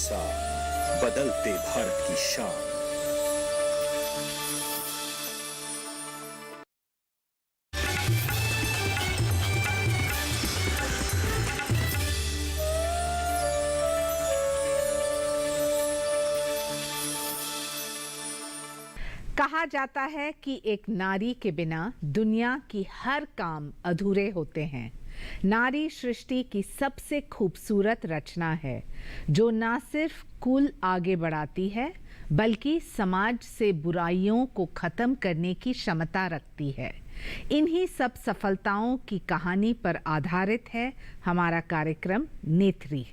बदलते भारत की शान। कहा जाता है कि एक नारी के बिना दुनिया की हर काम अधूरे होते हैं। नारी सृष्टि की सबसे खूबसूरत रचना है जो ना सिर्फ कुल आगे बढ़ाती है बल्कि समाज से बुराइयों को खत्म करने की क्षमता रखती है। इन्हीं सब सफलताओं की कहानी पर आधारित है हमारा कार्यक्रम नेत्री।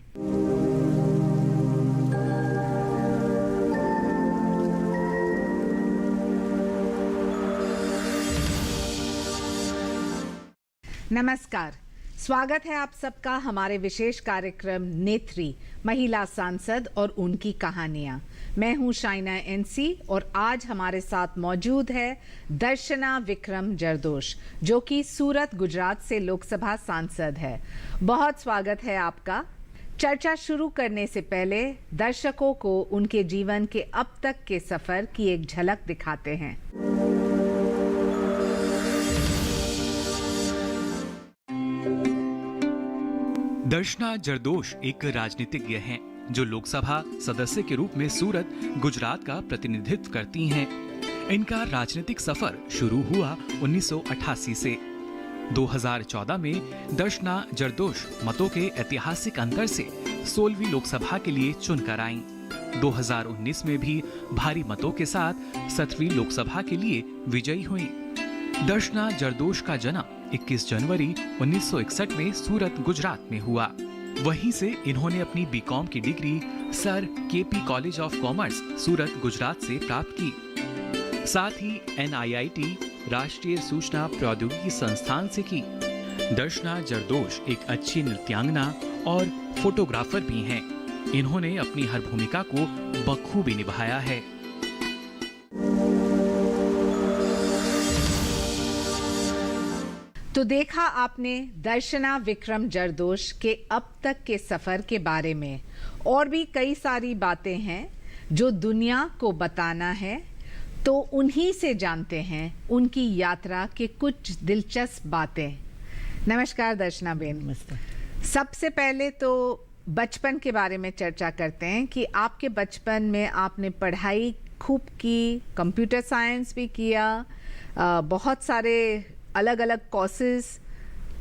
नमस्कार, स्वागत है आप सबका हमारे विशेष कार्यक्रम नेत्री, महिला सांसद और उनकी कहानियां। मैं हूं शाइना एनसी और आज हमारे साथ मौजूद है दर्शना विक्रम जरदोश, जो कि सूरत गुजरात से लोकसभा सांसद है। बहुत स्वागत है आपका। चर्चा शुरू करने से पहले दर्शकों को उनके जीवन के अब तक के सफर की एक झलक दिखाते हैं। दर्शना जरदोश एक राजनीतिज्ञ हैं जो लोकसभा सदस्य के रूप में सूरत, गुजरात का प्रतिनिधित्व करती हैं। इनका राजनीतिक सफर शुरू हुआ 1988 से। 2014 में दर्शना जरदोश मतों के ऐतिहासिक अंतर से 16वीं लोकसभा के लिए चुनकर आईं। 2019 में भी भारी मतों के साथ 7वीं लोकसभा के लिए विजयी हुईं। दर्शना जरदोश का जन्म 21 जनवरी 1961 में सूरत, गुजरात में हुआ। वहीं से इन्होंने अपनी बीकॉम की degree sir KP college of commerce, Surat, Gujarat से प्राप्त की। साथ ही NIIT राष्ट्रीय सूचना प्रौद्योगिकी संस्थान से की। दर्शना जरदोश एक अच्छी नृत्यांगना और फोटोग्राफर भी हैं। इन्होंने अपनी हर भूमिका को बखूबी निभाया है। तो देखा आपने दर्शना विक्रम जरदोश के अब तक के सफर के बारे में। और भी कई सारी बातें हैं जो दुनिया को बताना है, तो उन्हीं से जानते हैं उनकी यात्रा के कुछ दिलचस्प बातें। नमस्कार दर्शना बेन। नमस्ते। सबसे पहले तो बचपन के बारे में चर्चा करते हैं कि आपके बचपन में आपने पढ़ाई खूब की, कंप्यूटर साइंस भी किया, बहुत सारे अलग अलग कोर्सेज।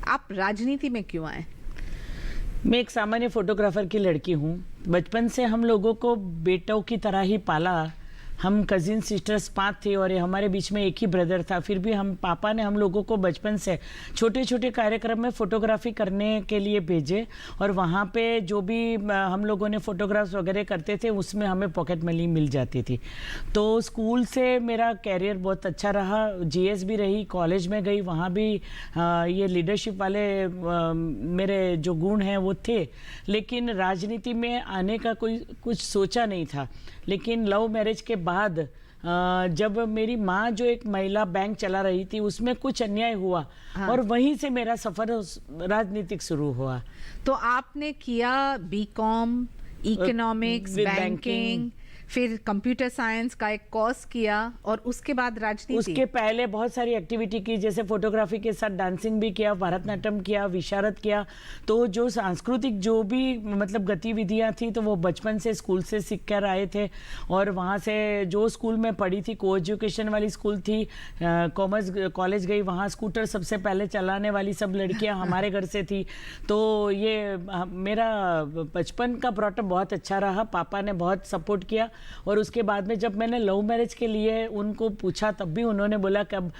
आप राजनीति में क्यों आए? मैं एक सामान्य फोटोग्राफर की लड़की हूँ। बचपन से हम लोगों को बेटों की तरह ही पाला। हम कजिन सिस्टर्स 5 थे और हमारे बीच में एक ही ब्रदर था। फिर भी पापा ने हम लोगों को बचपन से छोटे छोटे कार्यक्रम में फोटोग्राफी करने के लिए भेजे और वहाँ पे जो भी हम लोगों ने फोटोग्राफ्स वगैरह करते थे उसमें हमें पॉकेट मनी मिल जाती थी। तो स्कूल से मेरा कैरियर बहुत अच्छा रहा। GS भी रही, कॉलेज में गई, वहाँ भी ये लीडरशिप वाले मेरे जो गुण हैं वो थे। लेकिन राजनीति में आने का कुछ सोचा नहीं था। लेकिन लव मैरिज के बाद जब मेरी माँ जो एक महिला बैंक चला रही थी उसमें कुछ अन्याय हुआ। हाँ। और वहीं से मेरा सफर राजनीतिक शुरू हुआ। तो आपने किया बीकॉम, इकोनॉमिक्स, बैंकिंग, फिर कंप्यूटर साइंस का एक कोर्स किया और उसके बाद राजनीति। उसके पहले बहुत सारी एक्टिविटी की, जैसे फोटोग्राफी के साथ डांसिंग भी किया, भरतनाट्यम किया, विशारद किया। तो जो सांस्कृतिक जो भी मतलब गतिविधियां थी तो वो बचपन से स्कूल से सीख कर आए थे। और वहाँ से जो स्कूल में पढ़ी थी, को एजुकेशन वाली स्कूल थी, कॉमर्स कॉलेज गई, वहाँ स्कूटर सबसे पहले चलाने वाली सब लड़कियाँ हमारे घर से थी। तो ये मेरा बचपन का ब्रॉटअप बहुत अच्छा रहा। पापा ने बहुत सपोर्ट किया। और उसके बाद में जब मैंने लव मैरिज के लिए उनको पूछा तब भी उन्होंने बोला कि अब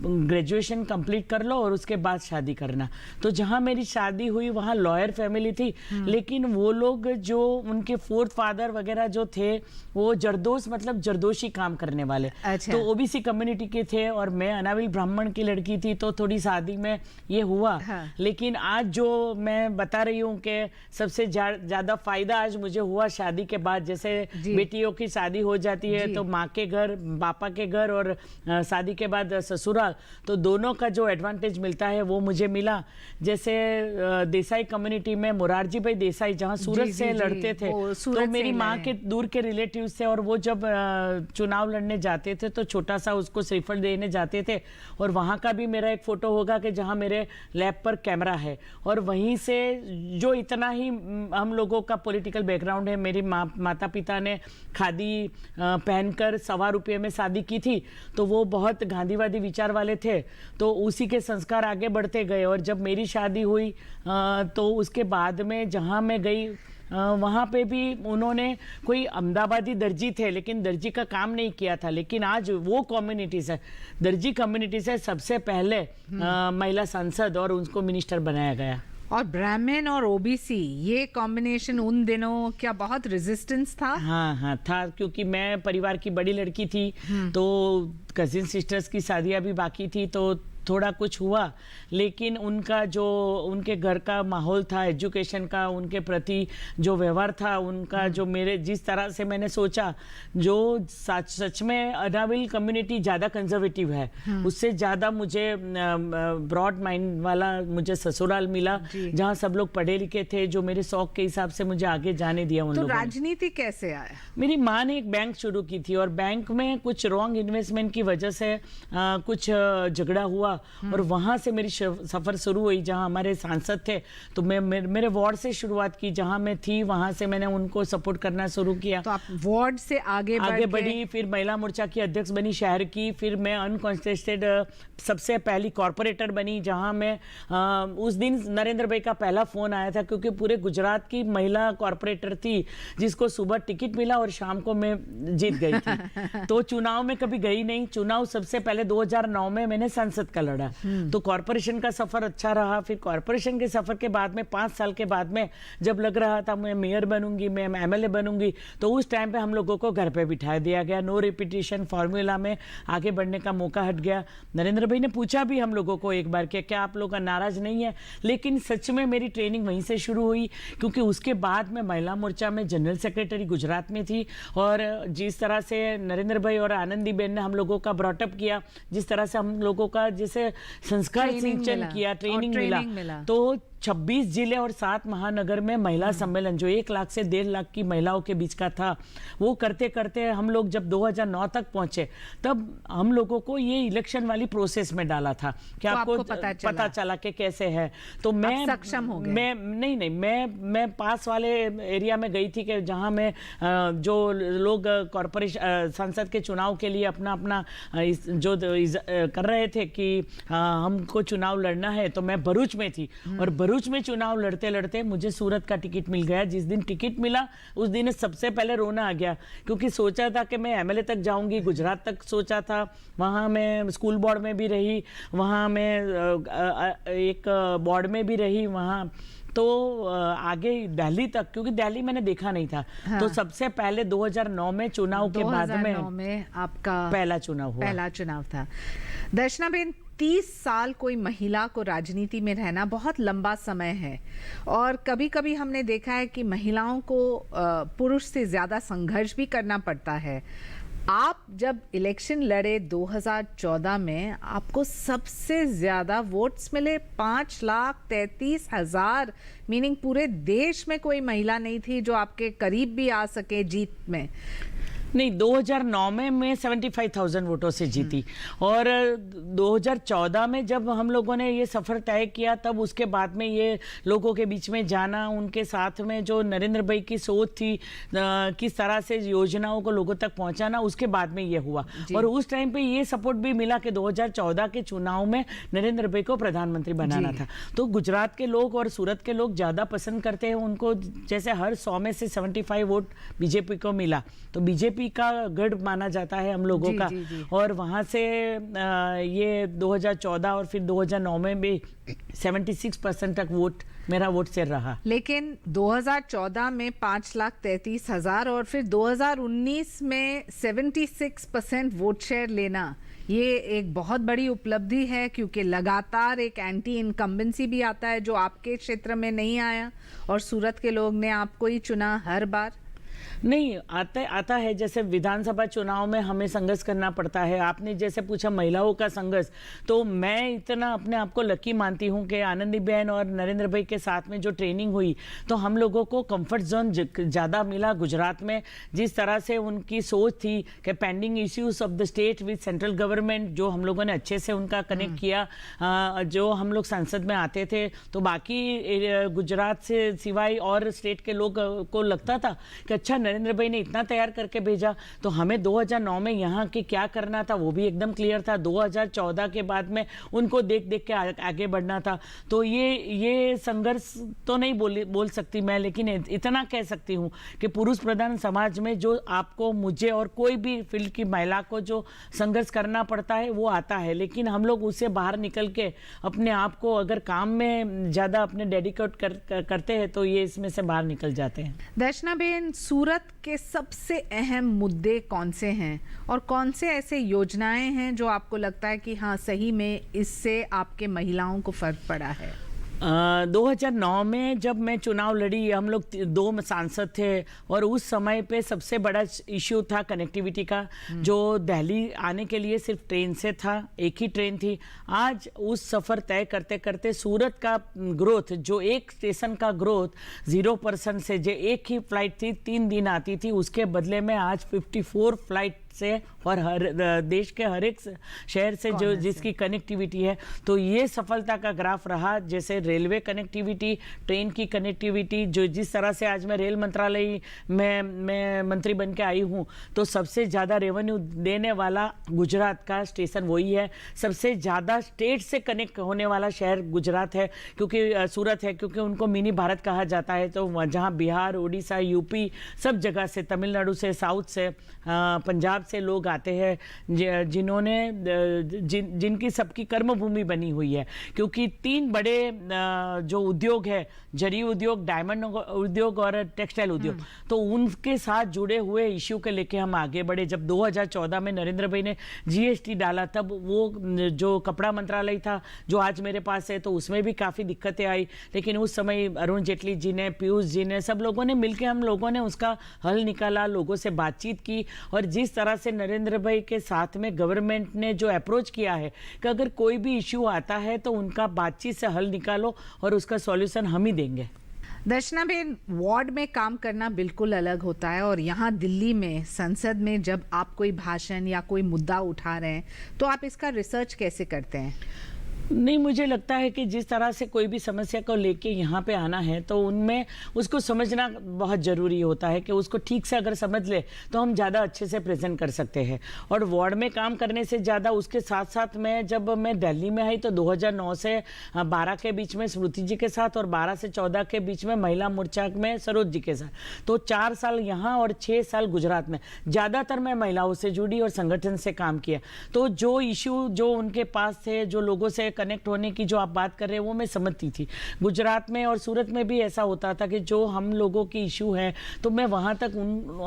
ग्रेजुएशन कंप्लीट कर लो और उसके बाद शादी करना। तो जहाँ मेरी शादी हुई वहाँ लॉयर फैमिली थी, लेकिन वो लोग जो उनके फोर्थ फादर वगैरह जो थे वो जरदोश मतलब जरदोशी काम करने वाले। अच्छा। तो OBC कम्युनिटी के थे और मैं अनाविल ब्राह्मण की लड़की थी, तो थोड़ी शादी में ये हुआ। हाँ। लेकिन आज जो मैं बता रही हूँ कि सबसे ज्यादा फायदा आज मुझे हुआ शादी के बाद। जैसे बेटियों बेटियों की शादी हो जाती है तो माँ के घर, पापा के घर और शादी के बाद ससुराल, तो दोनों का जो एडवांटेज मिलता है वो मुझे मिला। जैसे देसाई कम्युनिटी में मोरारजी भाई देसाई जहाँ सूरत से लड़ते थे, तो मेरी माँ के दूर के रिलेटिव थे और वो जब चुनाव लड़ने जाते थे तो छोटा सा उसको श्रीफल देने जाते थे। और वहाँ का भी मेरा एक फोटो होगा कि जहाँ मेरे लैब पर कैमरा है। और वहीं से जो इतना ही हम लोगों का पॉलिटिकल बैकग्राउंड है, मेरी माता पिता ने खादी पहनकर ₹1.25 में शादी की थी, तो वो बहुत गांधीवादी विचार वाले थे, तो उसी के संस्कार आगे बढ़ते गए। और जब मेरी शादी हुई तो उसके बाद में जहाँ मैं गई वहाँ पे भी उन्होंने, कोई अहमदाबादी दर्जी थे लेकिन दर्जी का काम नहीं किया था, लेकिन आज वो कम्युनिटी से, दर्जी कम्युनिटी से सबसे पहले महिला सांसद और उनको मिनिस्टर बनाया गया। और ब्राह्मण और ओबीसी, ये कॉम्बिनेशन उन दिनों क्या बहुत रेजिस्टेंस था? हाँ था, क्योंकि मैं परिवार की बड़ी लड़की थी, तो कजिन सिस्टर्स की शादियां भी बाकी थी, तो थोड़ा कुछ हुआ। लेकिन उनका जो उनके घर का माहौल था, एजुकेशन का, उनके प्रति जो व्यवहार था उनका, जो मेरे जिस तरह से मैंने सोचा, जो सच में अनाविल कम्युनिटी ज़्यादा कंजर्वेटिव है, उससे ज़्यादा मुझे ब्रॉड माइंड वाला मुझे ससुराल मिला, जहाँ सब लोग पढ़े लिखे थे, जो मेरे शौक के हिसाब से मुझे आगे जाने दिया उन लोगों ने। राजनीति कैसे आया? मेरी माँ ने एक बैंक शुरू की थी और बैंक में कुछ रॉन्ग इन्वेस्टमेंट की वजह से कुछ झगड़ा हुआ और वहां से मेरी सफर शुरू हुई। जहां हमारे सांसद थे तो मैं मेरे वार्ड से शुरुआत की, जहां मैं थी वहां से मैंने उनको सपोर्ट करना शुरू किया। तो आप वार्ड से आगे बढ़ी, फिर महिला मोर्चा की अध्यक्ष बनी शहर की, फिर मैं अनकॉन्टेस्टेड सबसे पहली कॉर्पोरेटर बनी, जहां मैं उस दिन नरेंद्र भाई का पहला फोन आया था, क्योंकि पूरे गुजरात की महिला कॉर्पोरेटर थी जिसको सुबह टिकट मिला और शाम को मैं जीत गई थी। तो चुनाव में कभी गई नहीं, चुनाव सबसे पहले 2009 में मैंने संसद का लड़ा। तो कॉर्पोरेशन का सफर अच्छा रहा। फिर कॉर्पोरेशन के सफर के बाद में 5 साल के बाद में जब लग रहा था मैं मेयर बनूंगी, मैं एमएलए बनूंगी, तो उस टाइम पे हम लोगों को घर पे बिठा दिया गया। नो रिपीटिशन फॉर्मूला में आगे बढ़ने का मौका हट गया। नरेंद्र भाई ने पूछा भी हम लोगों को एक बार कि क्या आप लोग नाराज नहीं है, लेकिन सच में मेरी ट्रेनिंग वहीं से शुरू हुई, क्योंकि उसके बाद मैं महिला मोर्चा में जनरल सेक्रेटरी गुजरात में थी। और जिस तरह से नरेंद्र भाई और आनंदीबेन ने हम लोगों का ब्रॉटअप किया, जिस तरह से हम लोगों का जैसे संस्कार सिंचन किया, ट्रेनिंग मिला, तो 26 जिले और 7 महानगर में महिला सम्मेलन, जो 1 लाख से 1.5 लाख की महिलाओं के बीच का था, वो करते करते हम लोग जब 2009 तक पहुंचे, तब हम लोगों को ये इलेक्शन वाली प्रोसेस में डाला था कि तो आपको पता चला कि कैसे है। तो मैं सक्षम हो गए। मैं पास वाले एरिया में गई थी कि जहां मैं जो लोग कॉर्पोरेशन संसद के चुनाव के लिए अपना जो कर रहे थे कि हमको चुनाव लड़ना है, तो मैं भरूच में थी और भरूच में चुनाव लड़ते लड़ते मुझे सूरत का टिकट मिल गया। जिस दिन टिकट मिला उस दिन सबसे पहले रोना आ गया, क्योंकि सोचा था कि मैं एमएलए तक जाऊंगी, गुजरात तक सोचा था, वहाँ मैं स्कूल बोर्ड में भी रही, वहाँ मैं एक बोर्ड में भी रही, वहाँ तो आगे दिल्ली तक, क्योंकि दिल्ली मैंने देखा नहीं था। हाँ। तो सबसे पहले 2009 में चुनाव के बाद में आपका पहला चुनाव था। दर्शना बेन, 30 साल कोई महिला को राजनीति में रहना बहुत लंबा समय है, और कभी कभी हमने देखा है कि महिलाओं को पुरुष से ज्यादा संघर्ष भी करना पड़ता है। आप जब इलेक्शन लड़े 2014 में, आपको सबसे ज्यादा वोट्स मिले 5,33,000, मीनिंग पूरे देश में कोई महिला नहीं थी जो आपके करीब भी आ सके जीत में। नहीं, 2009 में मैं 75,000 वोटों से जीती, और 2014 में जब हम लोगों ने ये सफ़र तय किया, तब उसके बाद में ये लोगों के बीच में जाना, उनके साथ में जो नरेंद्र भाई की सोच थी, किस तरह से योजनाओं को लोगों तक पहुंचाना, उसके बाद में ये हुआ। और उस टाइम पे ये सपोर्ट भी मिला कि 2014 के चुनाव में नरेंद्र भाई को प्रधानमंत्री बनाना था। तो गुजरात के लोग और सूरत के लोग ज़्यादा पसंद करते हैं उनको, जैसे हर 100 में से 75 वोट बीजेपी को मिला, तो बीजेपी का गढ़ माना जाता है हम लोगों का। और वहां से ये 2014 और फिर 2009 में भी 76% तक मेरा वोट शेयर रहा। लेकिन 2014 में 5,33,000 और फिर 2019 में 76% वोट शेयर लेना, ये एक बहुत बड़ी उपलब्धि है, क्योंकि लगातार एक एंटी इनकम्बेंसी भी आता है जो आपके क्षेत्र में नहीं आया, और सूरत के लोग ने आपको ही चुना हर बार। नहीं आता है। जैसे विधानसभा चुनाव में हमें संघर्ष करना पड़ता है। आपने जैसे पूछा महिलाओं का संघर्ष, तो मैं इतना अपने आप को लकी मानती हूँ कि आनंदीबेन और नरेंद्र भाई के साथ में जो ट्रेनिंग हुई, तो हम लोगों को कंफर्ट जोन ज़्यादा मिला। गुजरात में जिस तरह से उनकी सोच थी कि pending issues of the state with central government, जो हम लोगों ने अच्छे से उनका कनेक्ट किया। जो हम लोग संसद में आते थे तो बाकी गुजरात से सिवाय और स्टेट के लोग को लगता था कि अच्छा नरेंद्र भाई ने इतना तैयार करके भेजा, तो हमें 2009 में यहाँ के क्या करना था वो भी एकदम क्लियर था। 2014 के बाद में उनको देख देख के आगे बढ़ना था। तो ये संघर्ष तो नहीं बोल सकती मैं, लेकिन इतना कह सकती हूँ कि पुरुष प्रधान समाज में जो आपको, मुझे और कोई भी फील्ड की महिला को जो संघर्ष करना पड़ता है वो आता है, लेकिन हम लोग उससे बाहर निकल के अपने आप को अगर काम में ज़्यादा अपने डेडिकेट करते हैं तो ये इसमें से बाहर निकल जाते हैं। दर्शना बेन, सूरत के सबसे अहम मुद्दे कौन से हैं और कौन से ऐसे योजनाएं हैं जो आपको लगता है कि हाँ सही में इससे आपके महिलाओं को फर्क पड़ा है? 2009 में जब मैं चुनाव लड़ी, हम लोग 2 सांसद थे और उस समय पे सबसे बड़ा इश्यू था कनेक्टिविटी का, जो दिल्ली आने के लिए सिर्फ ट्रेन से था, एक ही ट्रेन थी। आज उस सफ़र तय करते करते सूरत का ग्रोथ, जो एक स्टेशन का ग्रोथ 0% से जो एक ही फ्लाइट थी 3 दिन आती थी, उसके बदले में आज 54 फ्लाइट से और हर देश के हर एक शहर से जो जिसकी कनेक्टिविटी है, तो ये सफलता का ग्राफ रहा। जैसे रेलवे कनेक्टिविटी, ट्रेन की कनेक्टिविटी, जो जिस तरह से आज मैं रेल मंत्रालय में मैं मंत्री बन के आई हूँ, तो सबसे ज़्यादा रेवेन्यू देने वाला गुजरात का स्टेशन वही है। सबसे ज़्यादा स्टेट से कनेक्ट होने वाला शहर गुजरात है, क्योंकि सूरत है, क्योंकि उनको मिनी भारत कहा जाता है। तो जहाँ बिहार, उड़ीसा, यूपी सब जगह से, तमिलनाडु से, साउथ से, पंजाब से लोग आते हैं, जिन्होंने जिनकी सबकी कर्मभूमि बनी हुई है। क्योंकि 3 बड़े जो उद्योग है, जरी उद्योग, डायमंड उद्योग और टेक्सटाइल उद्योग, तो उनके साथ जुड़े हुए इश्यू के लेके हम आगे बढ़े। जब 2014 में नरेंद्र भाई ने जीएसटी डाला, तब वो जो कपड़ा मंत्रालय था जो आज मेरे पास है, तो उसमें भी काफ़ी दिक्कतें आई, लेकिन उस समय अरुण जेटली जी ने, पीयूष जी ने, सब लोगों ने मिलकर हम लोगों ने उसका हल निकाला, लोगों से बातचीत की। और जिस तरह से नरेंद्र भाई के साथ में गवर्नमेंट ने जो अप्रोच किया है कि अगर कोई भी इश्यू आता है तो उनका बातचीत से हल निकालो और उसका सॉल्यूशन हम ही देंगे। दर्शना बेन, वार्ड में काम करना बिल्कुल अलग होता है और यहाँ दिल्ली में संसद में जब आप कोई भाषण या कोई मुद्दा उठा रहे हैं तो आप इसका रिसर्च कैसे करते हैं? नहीं, मुझे लगता है कि जिस तरह से कोई भी समस्या को लेके यहाँ पे आना है तो उनमें उसको समझना बहुत ज़रूरी होता है कि उसको ठीक से अगर समझ ले तो हम ज़्यादा अच्छे से प्रेजेंट कर सकते हैं। और वार्ड में काम करने से ज़्यादा उसके साथ साथ जब मैं दिल्ली में आई तो 2009 से 12 के बीच में स्मृति जी के साथ और 12 से 14 के बीच में महिला मोर्चा में सरोज जी के साथ, तो 4 साल यहाँ और 6 साल गुजरात में ज़्यादातर मैं महिलाओं से जुड़ी और संगठन से काम किया। तो जो इशू जो उनके पास थे, जो लोगों से कनेक्ट होने की जो आप बात कर रहे हैं, वो मैं समझती थी। गुजरात में और सूरत में भी ऐसा होता था कि जो हम लोगों की इशू है तो मैं वहाँ तक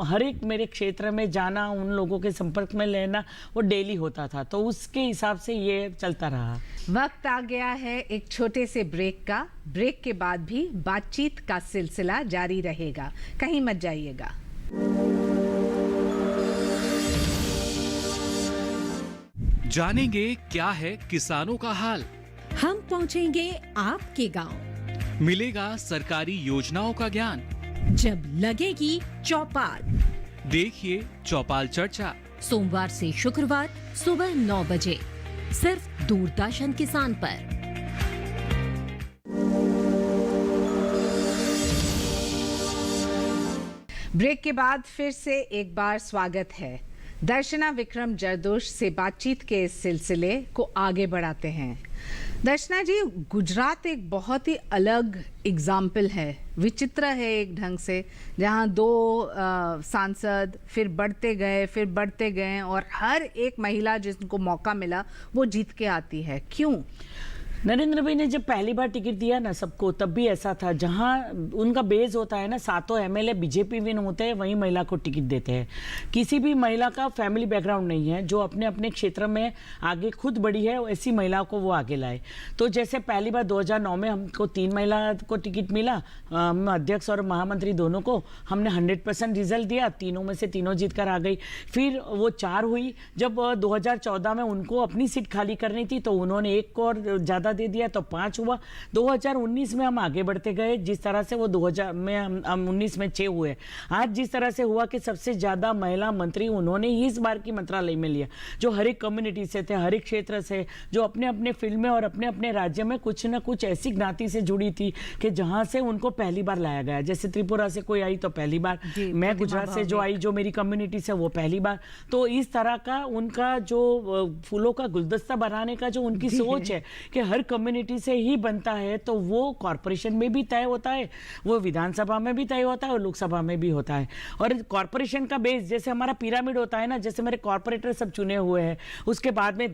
हर एक मेरे क्षेत्र में जाना, उन लोगों के संपर्क में लेना, वो डेली होता था। तो उसके हिसाब से ये चलता रहा। वक्त आ गया है एक छोटे से ब्रेक का। ब्रेक के बाद भी बातचीत का सिलसिला जारी रहेगा, कहीं मत जाइएगा। जानेंगे क्या है किसानों का हाल, हम पहुंचेंगे आपके गांव, मिलेगा सरकारी योजनाओं का ज्ञान, जब लगेगी चौपाल। देखिए चौपाल चर्चा, सोमवार से शुक्रवार सुबह 9 बजे सिर्फ दूरदर्शन किसान पर। ब्रेक के बाद फिर से एक बार स्वागत है। दर्शना विक्रम जरदोश से बातचीत के इस सिलसिले को आगे बढ़ाते हैं। दर्शना जी, गुजरात एक बहुत ही अलग एग्जाम्पल है, विचित्र है एक ढंग से, जहां 2 सांसद फिर बढ़ते गए और हर एक महिला जिनको मौका मिला वो जीत के आती है। क्यों? नरेंद्र भाई ने जब पहली बार टिकट दिया ना सबको, तब भी ऐसा था, जहां उनका बेस होता है ना, 7 एमएलए बीजेपी विन होते हैं, वहीं महिला को टिकट देते हैं। किसी भी महिला का फैमिली बैकग्राउंड नहीं है, जो अपने अपने क्षेत्र में आगे खुद बढ़ी है, ऐसी महिला को वो आगे लाए। तो जैसे पहली बार 2009 में हमको 3 महिला को टिकट मिला, अध्यक्ष और महामंत्री दोनों को, हमने 100% रिजल्ट दिया, तीनों में से तीनों जीत कर आ गई। फिर वो 4 हुई, जब 2014 में उनको अपनी सीट खाली करनी थी तो उन्होंने 1 को और ज़्यादा दे दिया, तो 5 हुआ। 2019 में हम आगे बढ़ते गए, जिस तरह से वो 2000 में हम 19 में 6 हुए। आज जिस तरह से हुआ कि सबसे ज़्यादा महिला मंत्री उन्होंने ही इस बार की मंत्रालय में लिया, जो हर एक कम्युनिटी से थे, हर एक क्षेत्र से, जो अपने अपने फील्ड में और अपने अपने राज्य में कुछ ना कुछ ऐसी ज्ञाति से जुड़ी थी कि जहाँ से उनको पहली बार लाया गया। जैसे त्रिपुरा से कोई आई तो पहली बार, मैं गुजरात से जो आई, जो मेरी कम्युनिटी से, वो पहली बार। तो इस तरह का उनका जो फूलों का गुलदस्ता बनाने का जो उनकी सोच है कि हर कम्युनिटी से ही बनता है, तो वो कॉर्पोरेशन में भी तय होता है, वो विधानसभा में भी तय होता है और लोकसभा में भी होता है। और कॉर्पोरेशन का बेस जैसे हमारा पिरामिड होता है ना, जैसे मेरे कॉर्पोरेटर सब चुने हुए हैं, उसके बाद में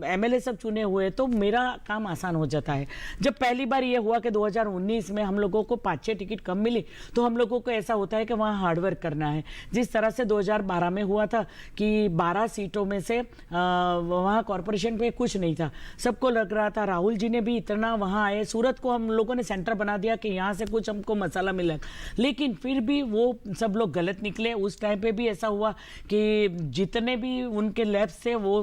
एमएलए सब चुने हुए हैं, तो मेरा काम आसान हो जाता है। जब पहली बार ये हुआ कि 2019 में हम लोगों को 5-6 टिकट कम मिली, तो हम लोगों को ऐसा होता है कि वहाँ हार्डवर्क करना है। जिस तरह से 2012 में हुआ था कि 12 सीटों में से वहाँ कॉर्पोरेशन पे कुछ नहीं था, सबको लग रहा था, राहुल जी ने भी इतना वहाँ आए, सूरत को हम लोगों ने सेंटर बना दिया कि यहाँ से कुछ हमको मसाला मिला, लेकिन फिर भी वो सब लोग गलत निकले। उस टाइम पे भी ऐसा हुआ कि जितने भी उनके लेफ्ट से वो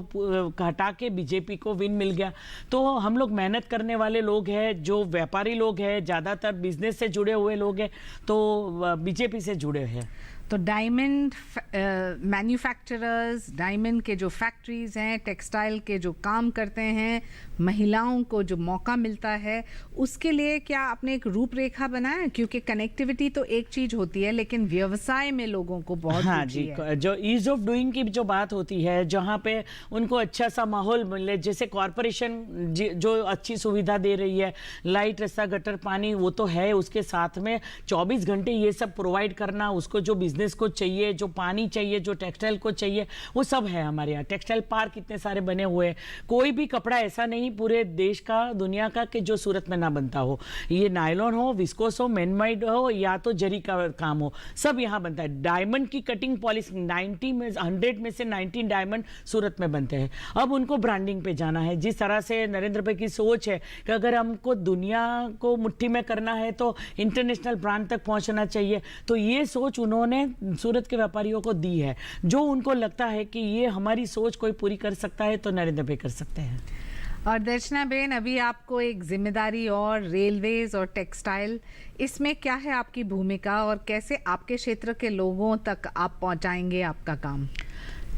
हटा के बीजेपी को विन मिल गया। तो हम लोग मेहनत करने वाले लोग हैं, जो व्यापारी लोग हैं, ज़्यादातर बिजनेस से जुड़े हुए लोग हैं, तो बीजेपी से जुड़े हैं। तो डायमंड मैन्युफैक्चरर्स, डायमंड के जो फैक्ट्रीज हैं, टेक्सटाइल के जो काम करते हैं, महिलाओं को जो मौका मिलता है, उसके लिए क्या आपने एक रूपरेखा बनाया? क्योंकि कनेक्टिविटी तो एक चीज होती है, लेकिन व्यवसाय में लोगों को बहुत हाँ जी है। जो ईज ऑफ डूइंग की जो बात होती है, जहाँ पे उनको अच्छा सा माहौल मिले, जैसे कॉरपोरेशन जो अच्छी सुविधा दे रही है, लाइट, रास्ता, गटर, पानी, वो तो है, उसके साथ में 24 घंटे ये सब प्रोवाइड करना, उसको जो बिजनेस को चाहिए, जो पानी चाहिए, जो टेक्सटाइल को चाहिए, वो सब है हमारे यहाँ। टेक्सटाइल पार्क इतने सारे बने हुए हैं, कोई भी कपड़ा ऐसा नहीं पूरे देश का, दुनिया का, कि जो सूरत में ना बनता हो। ये नायलॉन हो, विस्कोस हो, मैनमेड हो, या तो जरी का काम हो, सब यहाँ बनता है। डायमंड की कटिंग पॉलिश 100 में से 90 डायमंड सूरत में बनते हैं। अब उनको ब्रांडिंग पे जाना है। जिस तरह से नरेंद्र भाई की सोच है कि अगर हमको दुनिया को मुट्ठी में करना है तो इंटरनेशनल ब्रांड तक पहुंचना चाहिए, तो ये सोच उन्होंने सूरत के व्यापारियों को दी है। जो उनको लगता है कि ये हमारी सोच कोई पूरी कर सकता है, तो नरेंद्र भाई कर सकते हैं। और दर्शना बेन, अभी आपको एक जिम्मेदारी और रेलवेज और टेक्सटाइल, इसमें क्या है आपकी भूमिका और कैसे आपके क्षेत्र के लोगों तक आप पहुंचाएंगे आपका काम?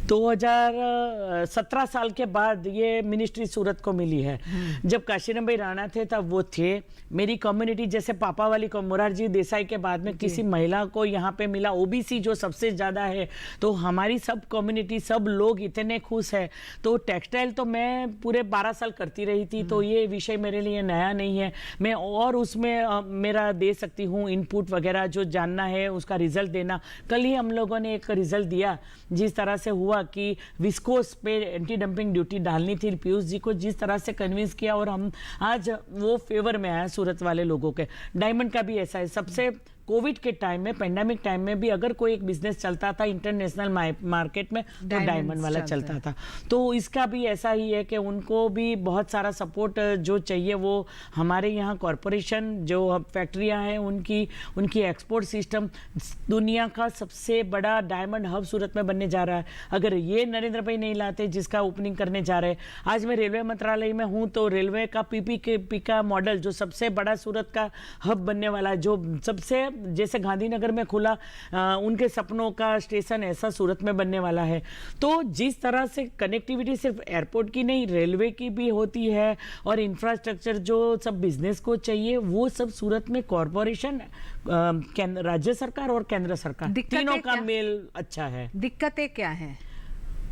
2017 साल के बाद ये मिनिस्ट्री सूरत को मिली है। जब काशीराम भाई राणा थे तब वो थे। मेरी कम्युनिटी जैसे पापा वाली को मोरारजी देसाई के बाद में किसी महिला को यहाँ पे मिला, ओबीसी जो सबसे ज़्यादा है, तो हमारी सब कम्युनिटी, सब लोग इतने खुश है। तो टेक्सटाइल तो मैं पूरे 12 साल करती रही थी, तो ये विषय मेरे लिए नया नहीं है। मैं और उसमें मेरा दे सकती हूँ इनपुट वगैरह, जो जानना है उसका रिजल्ट देना। कल ही हम लोगों ने एक रिजल्ट दिया, जिस तरह से हुआ कि विस्कोस पे एंटी डंपिंग ड्यूटी डालनी थी, पीयूष जी को जिस तरह से कन्विंस किया, और हम आज वो फेवर में आया सूरत वाले लोगों के। डायमंड का भी ऐसा है, सबसे कोविड के टाइम में, पेंडेमिक टाइम में भी अगर कोई एक बिजनेस चलता था इंटरनेशनल मार्केट में, तो डायमंड वाला चलता था। तो इसका भी ऐसा ही है कि उनको भी बहुत सारा सपोर्ट जो चाहिए वो हमारे यहाँ कॉरपोरेशन, जो फैक्ट्रियाँ हैं उनकी एक्सपोर्ट सिस्टम, दुनिया का सबसे बड़ा डायमंड हब सूरत में बनने जा रहा है। अगर ये नरेंद्र भाई नहीं लाते, जिसका ओपनिंग करने जा रहे हैं, आज मैं रेलवे मंत्रालय में हूँ, तो रेलवे का पीपीपी का मॉडल जो सबसे बड़ा सूरत का हब बनने वाला है, जो सबसे जैसे गांधीनगर में खुला उनके सपनों का स्टेशन, ऐसा सूरत में बनने वाला है। तो जिस तरह से कनेक्टिविटी सिर्फ एयरपोर्ट की नहीं, रेलवे की भी होती है, और इंफ्रास्ट्रक्चर जो सब बिजनेस को चाहिए, वो सब सूरत में कॉरपोरेशन, राज्य सरकार और केंद्र सरकार, तीनों का मेल अच्छा है। दिक्कतें क्या है?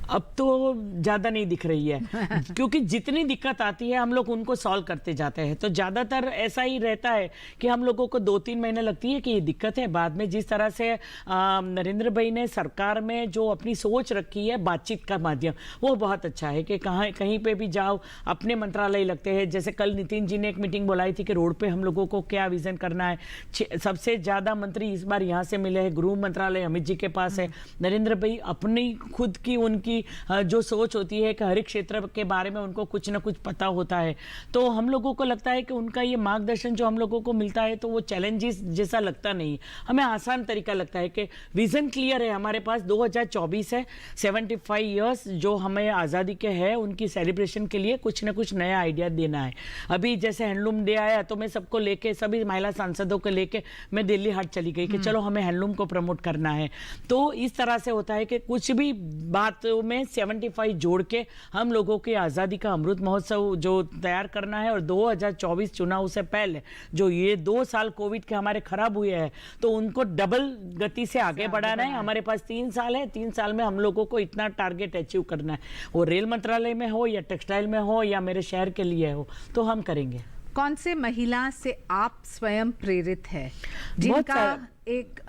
अब तो ज्यादा नहीं दिख रही है क्योंकि जितनी दिक्कत आती है हम लोग उनको सॉल्व करते जाते हैं। तो ज्यादातर ऐसा ही रहता है कि हम लोगों को 2-3 महीने लगती है कि ये दिक्कत है, बाद में जिस तरह से नरेंद्र भाई ने सरकार में जो अपनी सोच रखी है बातचीत का माध्यम, वो बहुत अच्छा है कि कहीं पे भी जाओ अपने मंत्रालय लगते हैं। जैसे कल नितिन जी ने एक मीटिंग बुलाई थी कि रोड पे हम लोगों को क्या विजन करना है। सबसे ज्यादा मंत्री इस बार यहाँ से मिले हैं, गृह मंत्रालय अमित जी के पास है। नरेंद्र भाई अपनी खुद की उनकी जो सोच होती है कि हर एक क्षेत्र के बारे में उनको कुछ ना कुछ पता होता है। तो हम लोगों को लगता है कि उनका ये मार्गदर्शन जो हम लोगों को मिलता है तो वो चैलेंजेस जैसा लगता नहीं, हमें आसान तरीका लगता है कि विजन क्लियर है हमारे पास। 2024 है, 75 ईयर्स जो हमें आज़ादी के हैं उनकी सेलिब्रेशन के लिए कुछ ना कुछ नया आइडिया देना है। अभी जैसे हैंडलूम डे आया तो मैं सबको लेके, सभी महिला सांसदों को लेके मैं दिल्ली हाट चली गई कि चलो हमें हैंडलूम को प्रमोट करना है। तो इस तरह से होता है कि कुछ भी बात में 75 जोड़ के हम लोगों की आज़ादी का अमृत महोत्सव जो तैयार करना है। और 2024 चुनाव से पहले जो ये 2 साल कोविड के हमारे खराब हुए हैं तो उनको डबल गति से आगे बढ़ाना है। हमारे पास 3 साल है, 3 साल में हम लोगों को इतना टारगेट अचीव करना है, वो रेल मंत्रालय में हो या टेक्सटाइल में हो या मेरे शहर के लिए हो, तो हम करेंगे। कौन से महिला से आप स्वयं प्रेरित है, जिनका एक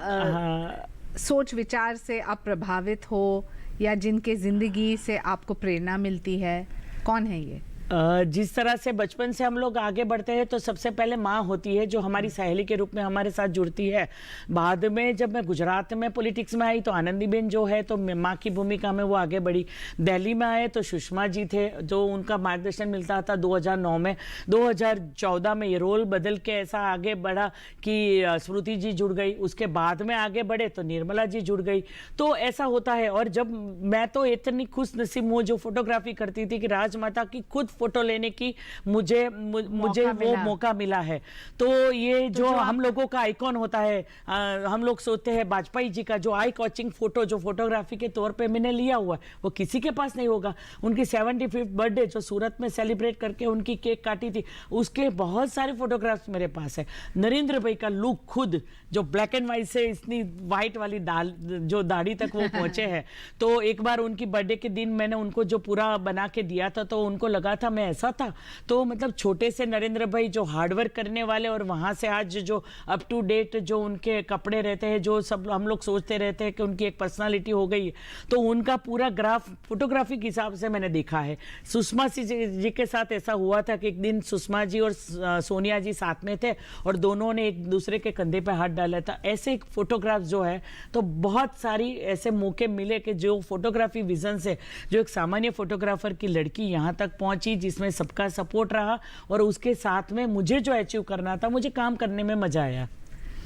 सोच विचार से आप प्रभावित हो या जिनके जिंदगी से आपको प्रेरणा मिलती है, कौन है ये? जिस तरह से बचपन से हम लोग आगे बढ़ते हैं तो सबसे पहले माँ होती है जो हमारी सहेली के रूप में हमारे साथ जुड़ती है। बाद में जब मैं गुजरात में पॉलिटिक्स में आई तो आनंदीबेन जो है तो माँ की भूमिका में वो आगे बढ़ी। दिल्ली में आए तो सुषमा जी थे जो उनका मार्गदर्शन मिलता था 2009 में। 2014 में ये रोल बदल के ऐसा आगे बढ़ा कि स्मृति जी जुड़ गई, उसके बाद में आगे बढ़े तो निर्मला जी जुड़ गई। तो ऐसा होता है। और जब मैं तो इतनी खुश नसीब हूँ जो फोटोग्राफी करती थी कि राजमाता की खुद फोटो लेने की मुझे वो मौका मिला है। तो ये जो हम लोगों का आइकॉन होता है, हम लोग सोचते हैं वाजपेयी जी का जो आई कॉचिंग फोटो जो फोटोग्राफी के तौर पे मैंने लिया हुआ है वो किसी के पास नहीं होगा। उनकी 75th बर्थडे जो सूरत में सेलिब्रेट करके उनकी केक काटी थी उसके बहुत सारे फोटोग्राफ्स मेरे पास है। नरेंद्र भाई का लुक खुद जो ब्लैक एंड व्हाइट से इतनी व्हाइट वाली जो दाढ़ी तक वो पहुंचे हैं। तो एक बार उनकी बर्थडे के दिन मैंने उनको जो पूरा बना के दिया था तो उनको लगा था मैं ऐसा था। तो मतलब छोटे से नरेंद्र भाई जो हार्डवर्क करने वाले और वहां से आज जो अप टू डेट जो उनके कपड़े रहते हैं, जो सब हम लोग सोचते रहते हैं कि उनकी एक पर्सनालिटी हो गई, तो उनका पूरा ग्राफ फोटोग्राफी के हिसाब से मैंने देखा है। सुषमा जी के साथ ऐसा हुआ था कि एक दिन सुषमा जी और सोनिया जी साथ में थे और दोनों ने एक दूसरे के कंधे पे हाथ डाला था। ऐसे फोटोग्राफ जो है तो बहुत सारी ऐसे मौके मिले कि जो फोटोग्राफी विजन से जो एक सामान्य फोटोग्राफर की लड़की यहाँ तक पहुंची जिसमें सबका सपोर्ट रहा और उसके साथ में मुझे जो अचीव करना था, मुझे काम करने में मजा आया।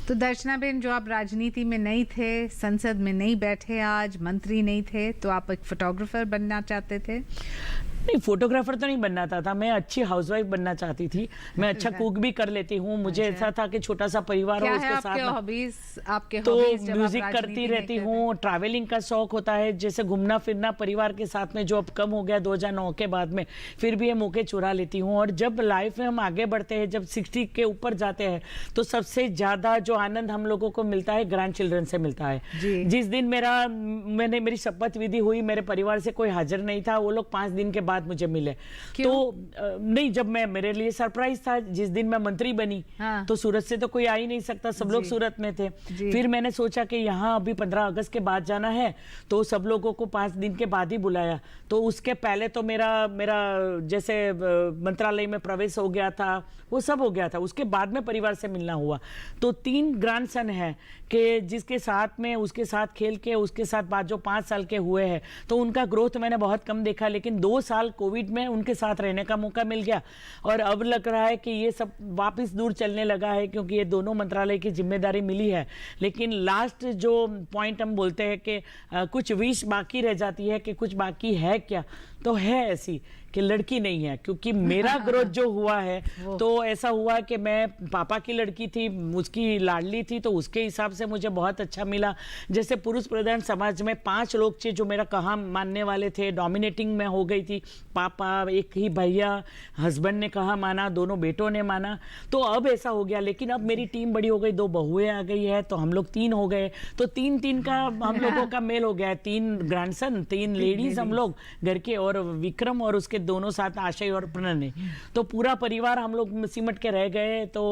तो दर्शना बेन, जो आप राजनीति में नहीं थे, संसद में नहीं बैठे, आज मंत्री नहीं थे, तो आप एक फोटोग्राफर बनना चाहते थे? नहीं, फोटोग्राफर तो नहीं बनना था, मैं अच्छी हाउसवाइफ बनना चाहती थी। मैं अच्छा कुक भी कर लेती हूँ। मुझे ऐसा था कि छोटा सा परिवार हो, उसके साथ आपके तो म्यूजिक करती रहती हूँ। ट्रैवलिंग का शौक होता है, जैसे घूमना फिरना परिवार के साथ में, जो अब कम हो गया 2009 के बाद में, फिर भी ये मौके चुरा लेती हूँ। और जब लाइफ में हम आगे बढ़ते हैं, जब 60 के ऊपर जाते हैं, तो सबसे ज्यादा जो आनंद हम लोगों को मिलता है ग्रैंड चिल्ड्रन से मिलता है। जिस दिन मेरी शपथ विधि हुई, मेरे परिवार से कोई हाजिर नहीं था, वो लोग 5 दिन के बाद मुझे मिले। तो नहीं, जब मेरे लिए सरप्राइज था जिस दिन मैं मंत्री बनी। तो सूरत से तो कोई आ ही नहीं सकता, सब लोग सूरत में थे। फिर मैंने सोचा कि यहाँ अभी 15 अगस्त के बाद जाना है, तो सब लोगों को 5 दिन के बाद ही बुलाया। तो उसके पहले तो मेरा जैसे मंत्रालय में प्रवेश हो गया था, वो सब हो गया था। उसके बाद में परिवार से मिलना हुआ। तो 3 ग्रैंडसन है कि जिसके साथ में उसके साथ खेल के उसके साथ बाद जो 5 साल के हुए हैं, तो उनका ग्रोथ मैंने बहुत कम देखा। लेकिन 2 साल कोविड में उनके साथ रहने का मौका मिल गया और अब लग रहा है कि ये सब वापस दूर चलने लगा है, क्योंकि ये दोनों मंत्रालय की जिम्मेदारी मिली है। लेकिन लास्ट जो पॉइंट हम बोलते हैं कि कुछ विश बाकी रह जाती है कि कुछ बाकी है क्या, तो है ऐसी कि लड़की नहीं है, क्योंकि मेरा ग्रोथ जो हुआ है तो ऐसा हुआ कि मैं पापा की लड़की थी, उसकी लाडली थी, तो उसके हिसाब से मुझे बहुत अच्छा मिला। जैसे पुरुष प्रधान समाज में 5 लोग थे जो मेरा कहा मानने वाले थे, डोमिनेटिंग में हो गई थी, पापा, एक ही भैया, हस्बैंड ने कहा माना, दोनों बेटों ने माना, तो अब ऐसा हो गया। लेकिन अब मेरी टीम बड़ी हो गई, 2 बहुएं आ गई है, तो हम लोग 3 हो गए, तो 3-3 का हम लोगों का मेल हो गया है। 3 ग्रैंडसन, 3 लेडीज हम लोग घर के, और विक्रम और उसके दोनों साथ आशय और प्रणय, तो पूरा परिवार हम लोग सिमट के रह गए। तो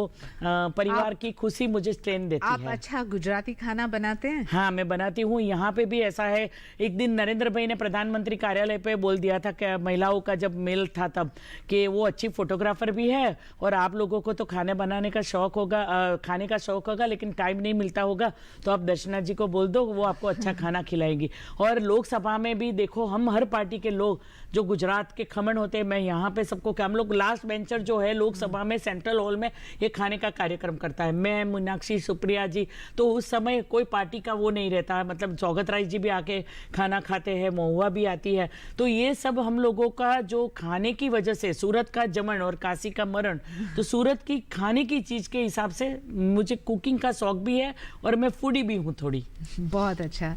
परिवार की खुशी मुझे स्ट्रेन देती आप है। अच्छा गुजराती खाना बनाते हैं? हाँ, मैं बनाती हूँ। यहाँ पे भी ऐसा है, एक दिन नरेंद्र भाई ने प्रधानमंत्री कार्यालय पे बोल दिया था कि महिलाओं का जब मेल था तब, कि वो अच्छी फोटोग्राफर भी है और आप लोगों को तो खाने बनाने का शौक होगा, खाने का शौक होगा, लेकिन टाइम नहीं मिलता होगा, तो आप दर्शना जी को बोल दो, वो आपको अच्छा खाना खिलाएंगी। और लोकसभा में भी देखो, हम हर पार्टी के लोग जो गुजरात के खमन होते हैं, मैं यहाँ पे सबको, हम लोग लास्ट बेंचर जो है लोकसभा में सेंट्रल हॉल में ये खाने का कार्यक्रम करता है, मैं, मीनाक्षी, सुप्रिया जी, तो उस समय कोई पार्टी का वो नहीं रहता, मतलब सौगत राय जी भी आके खाना खाते हैं, महुआ भी आती है। तो ये सब हम लोगों का जो खाने की वजह से, सूरत का जमन और काशी का मरण, तो सूरत की खाने की चीज के हिसाब से मुझे कुकिंग का शौक भी है और मैं फूडी भी हूँ थोड़ी। बहुत अच्छा।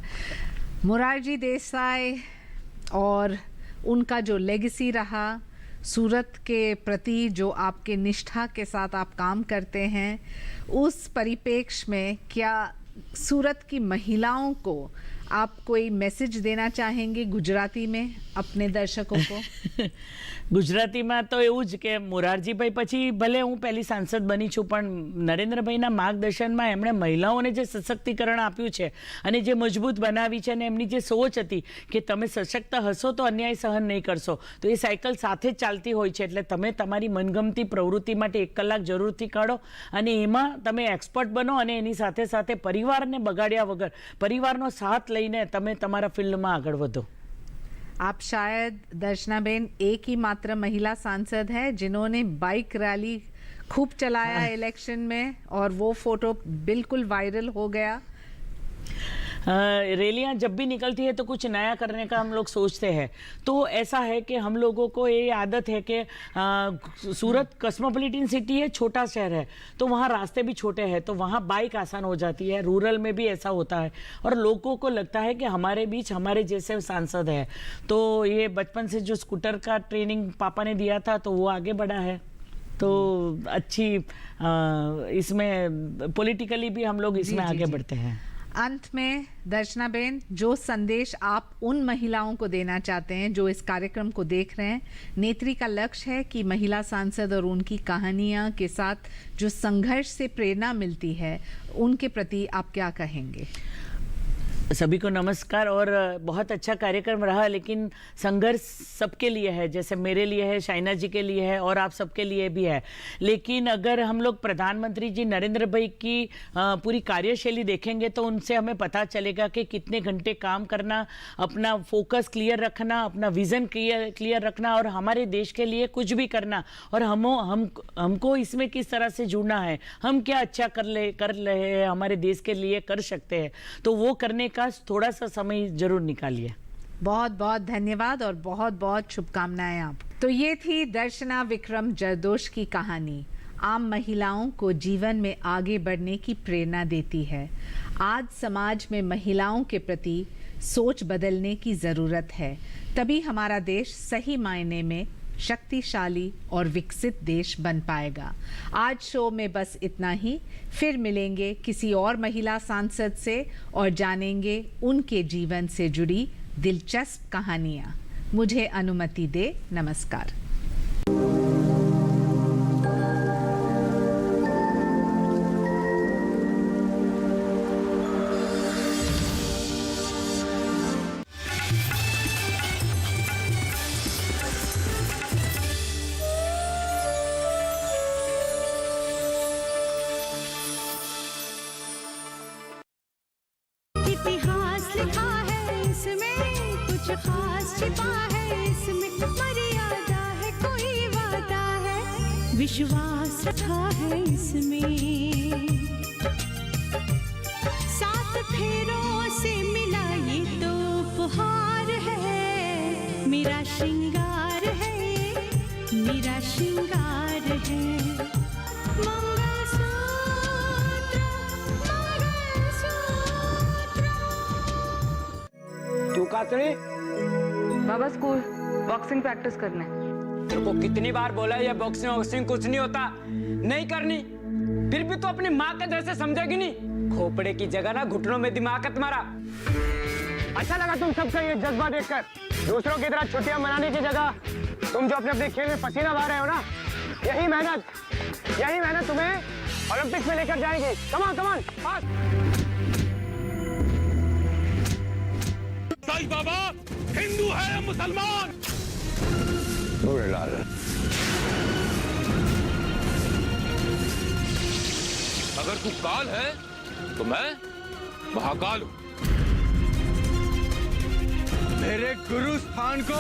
मोरारजी देसाई और उनका जो लेगेसी रहा, सूरत के प्रति जो आपके निष्ठा के साथ आप काम करते हैं, उस परिप्रेक्ष्य में क्या सूरत की महिलाओं को आप कोई मैसेज देना चाहेंगे गुजराती में अपने दर्शकों को? ગુજરાતીમાં તો એવું જ કે મોરારજીભાઈ પછી ભલે હું પહેલી સાંસદ બની છું, પણ નરેન્દ્રભાઈના માર્ગદર્શનમાં એમણે મહિલાઓને જે સશક્તિકરણ આપ્યું છે અને જે મજબૂત બનાવી છે, અને એમની જે સોચ હતી કે તમે સશક્ત હશો તો અન્યાય સહન નહીં કરશો, તો એ સાયકલ સાથે જ ચાલતી હોય છે। એટલે તમે તમારી મનગમતી પ્રવૃત્તિ માટે 1 કલાક જરૂરથી કાઢો અને એમાં તમે એક્સપર્ટ બનો, અને એની સાથે સાથે પરિવારને બગાડ્યા વગર, પરિવારનો સાથ લઈને તમે તમારા ફિલ્ડમાં આગળ વધો। आप शायद दर्शनाबेन एक ही मात्र महिला सांसद है जिन्होंने बाइक रैली खूब चलाया इलेक्शन में, और वो फोटो बिल्कुल वायरल हो गया। रैलियां जब भी निकलती है तो कुछ नया करने का हम लोग सोचते हैं। तो ऐसा है कि हम लोगों को ये आदत है कि सूरत कॉस्मोपॉलिटन सिटी है, छोटा शहर है, तो वहाँ रास्ते भी छोटे हैं, तो वहाँ बाइक आसान हो जाती है। रूरल में भी ऐसा होता है और लोगों को लगता है कि हमारे बीच हमारे जैसे सांसद है। तो ये बचपन से जो स्कूटर का ट्रेनिंग पापा ने दिया था, तो वो आगे बढ़ा है। तो अच्छी इसमें पॉलिटिकली भी हम लोग इसमें आगे बढ़ते हैं। अंत में दर्शनाबेन, जो संदेश आप उन महिलाओं को देना चाहते हैं जो इस कार्यक्रम को देख रहे हैं, नेत्री का लक्ष्य है कि महिला सांसद और उनकी कहानियां के साथ जो संघर्ष से प्रेरणा मिलती है, उनके प्रति आप क्या कहेंगे? सभी को नमस्कार। और बहुत अच्छा कार्यक्रम रहा, लेकिन संघर्ष सबके लिए है, जैसे मेरे लिए है, शाइना जी के लिए है और आप सबके लिए भी है। लेकिन अगर हम लोग प्रधानमंत्री जी नरेंद्र भाई की पूरी कार्यशैली देखेंगे तो उनसे हमें पता चलेगा कि कितने घंटे काम करना, अपना फोकस क्लियर रखना, अपना विजन क्लियर रखना और हमारे देश के लिए कुछ भी करना, और हमको इसमें किस तरह से जुड़ना है, हम क्या अच्छा कर रहे हैं, हमारे देश के लिए कर सकते हैं, तो वो करने का थोड़ा सा समय जरूर निकालिए। बहुत बहुत धन्यवाद और बहुत बहुत शुभकामनाएं आप। तो ये थी दर्शना विक्रम जरदोश की कहानी। आम महिलाओं को जीवन में आगे बढ़ने की प्रेरणा देती है। आज समाज में महिलाओं के प्रति सोच बदलने की ज़रूरत है, तभी हमारा देश सही मायने में शक्तिशाली और विकसित देश बन पाएगा। आज शो में बस इतना ही, फिर मिलेंगे किसी और महिला सांसद से और जानेंगे उनके जीवन से जुड़ी दिलचस्प कहानियाँ। मुझे अनुमति दे, नमस्कार। इतिहास लिखा है इसमें, कुछ खास छिपा है इसमें, मर्यादा है कोई वादा है, विश्वास रखा है इसमें, 7 फेरों से मिला ये तो उपहार है, मेरा श्रृंगार है। श्रृंगार है। मंगलसूत्र मंगलसूत्र। तू कातरी बाबा स्कूल बॉक्सिंग प्रैक्टिस करने। तेरे को कितनी बार बोला है ये बॉक्सिंग वॉक्सिंग कुछ नहीं होता, नहीं करनी, फिर भी तू अपनी माँ के जैसे समझेगी नहीं। खोपड़े की जगह ना घुटनों में दिमाग तुम्हारा। अच्छा लगा तुम सबका ये जज्बा देखकर। दूसरों की तरह छुट्टियां मनाने की जगह तुम जो अपने अपने खेल में पसीना बहा रहे हो ना, यही मेहनत तुम्हें ओलंपिक्स में लेकर जाएगी। कमान कमान फास्ट। साईं बाबा हिंदू है या मुसलमान? लाल अगर तू काल है तो मैं महाकाल हूं। मेरे गुरु स्थान को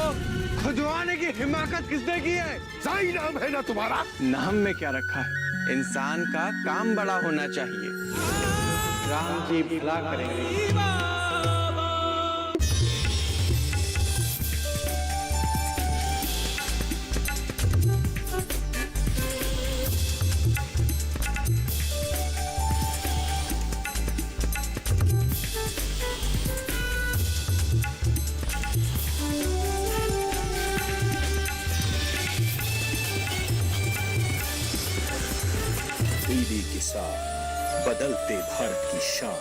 खुदवाने की हिमाकत किसने की है? साईं नाम है ना तुम्हारा? नाम में क्या रखा है? इंसान का काम बड़ा होना चाहिए। राम जी भला करेंगे। दीदी के साथ बदलते भारत की शान।